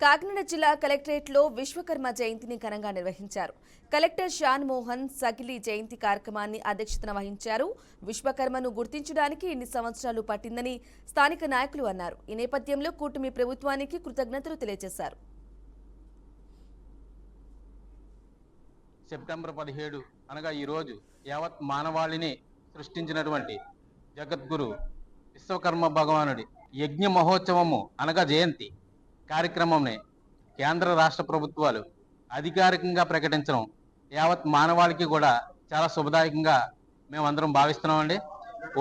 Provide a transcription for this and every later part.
కాకినాడ జిల్లా కలెక్టరేట్లో విశ్వకర్మ జయంతిని ఘనంగా నిర్వహించారు. కలెక్టర్ షాన్ మోహన్ సగిలి జయంతి కార్యక్రమాన్ని అధ్యక్షతన వహించారు. విశ్వకర్మను గుర్తించడానికి ఇన్ని సంవత్సరాలు పట్టిందని స్థానిక నాయకులు అన్నారు. ఈ నేపథ్యంలో కూటమి ప్రభుత్వానికి కృతజ్ఞతలు తెలియజేశారు. సెప్టెంబర్ 17 అనగా ఈ రోజు యావత్ మానవాళిని సృష్టించినటువంటి జగద్గురు విశ్వకర్మ భగవానుడి యజ్ఞ మహోత్సవము అనగా జయంతి కార్యక్రమంని కేంద్ర రాష్ట్ర ప్రభుత్వాలు అధికారికంగా ప్రకటించడం యావత్ మానవాళికి కూడా చాలా శుభదాయకంగా మేమందరం భావిస్తున్నామండి.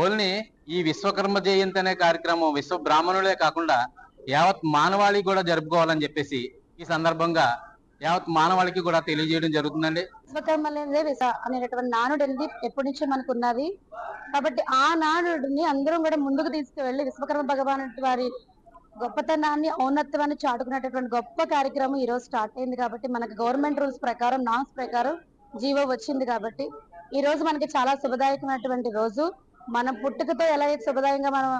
ఓన్లీ ఈ విశ్వకర్మ జయంతి అనే కార్యక్రమం విశ్వ బ్రాహ్మణులే కాకుండా యావత్ మానవాళి కూడా జరుపుకోవాలని చెప్పేసి ఈ సందర్భంగా యావత్ మానవాళికి కూడా తెలియజేయడం జరుగుతుందండి. విశ్వకర్మ అనేటటువంటి నానుడు అనేది ఎప్పటి నుంచో మనకు ఉన్నది కాబట్టి ఆ నానుడిని అందరం కూడా ముందుకు తీసుకువెళ్లి విశ్వకర్మ భగవాన్ వారి గొప్పతనాన్ని ఔన్నత్వాన్ని చాటుకునేటటువంటి గొప్ప కార్యక్రమం ఈ రోజు స్టార్ట్ అయింది. కాబట్టి మనకి గవర్నమెంట్ రూల్స్ ప్రకారం నామ్స్ ప్రకారం జీవో వచ్చింది. కాబట్టి ఈ రోజు మనకి చాలా శుభదాయకమైనటువంటి రోజు. మన పుట్టుకతో ఎలా అయితే శుభదాయంగా మనం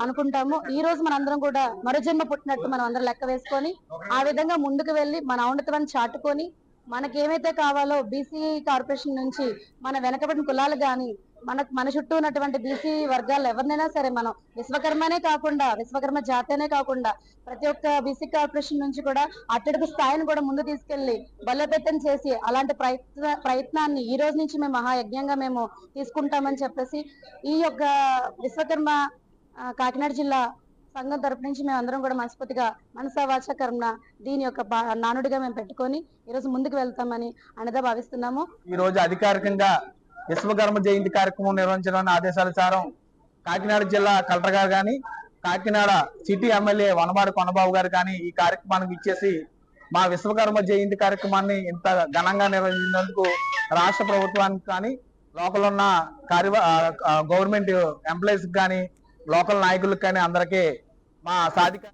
అనుకుంటాము, ఈ రోజు మనందరం కూడా మరుజన్మ పుట్టినట్టు మనం అందరం లెక్క వేసుకొని ఆ విధంగా ముందుకు వెళ్ళి మన ఔన్నత్వాన్ని చాటుకొని మనకి ఏమైతే కావాలో బీసీ కార్పొరేషన్ నుంచి మన వెనకబడిన కులాలు గాని మన చుట్టూ ఉన్నటువంటి బీసీ వర్గాలు ఎవరినైనా సరే మనం విశ్వకర్మనే కాకుండా విశ్వకర్మ జాతనే కాకుండా ప్రతి ఒక్క బీసీ కార్పొరేషన్ నుంచి కూడా అట్టడుగు స్థాయిని కూడా ముందు తీసుకెళ్లి బలోపేతం చేసి అలాంటి ప్రయత్నాన్ని ఈ రోజు నుంచి మేము మహాయజ్ఞంగా మేము తీసుకుంటామని చెప్పేసి ఈ యొక్క విశ్వకర్మ కాకినాడ జిల్లా సంఘం తరపు నుంచి మేము అందరం కూడా మనస్ఫూర్తిగా మనసా వాచ కర్మ దీని యొక్క నానుడిగా మేము పెట్టుకొని ఈ రోజు ముందుకు వెళ్తామని అనేది భావిస్తున్నాము. ఈ రోజు అధికారికంగా విశ్వకర్మ జయంతి కార్యక్రమం నిర్వహించడానికి ఆదేశానుసారం కాకినాడ జిల్లా కలెక్టర్ గారు కానీ కాకినాడ సిటీ ఎమ్మెల్యే వనమాడి కొండబాబు గారు కానీ ఈ కార్యక్రమానికి ఇచ్చేసి మా విశ్వకర్మ జయంతి కార్యక్రమాన్ని ఇంత ఘనంగా నిర్వహించినందుకు రాష్ట్ర ప్రభుత్వానికి కానీ లోకల్ ఉన్న గవర్నమెంట్ ఎంప్లాయీస్ కానీ లోకల్ నాయకులకు కానీ అందరికీ మా సాధికార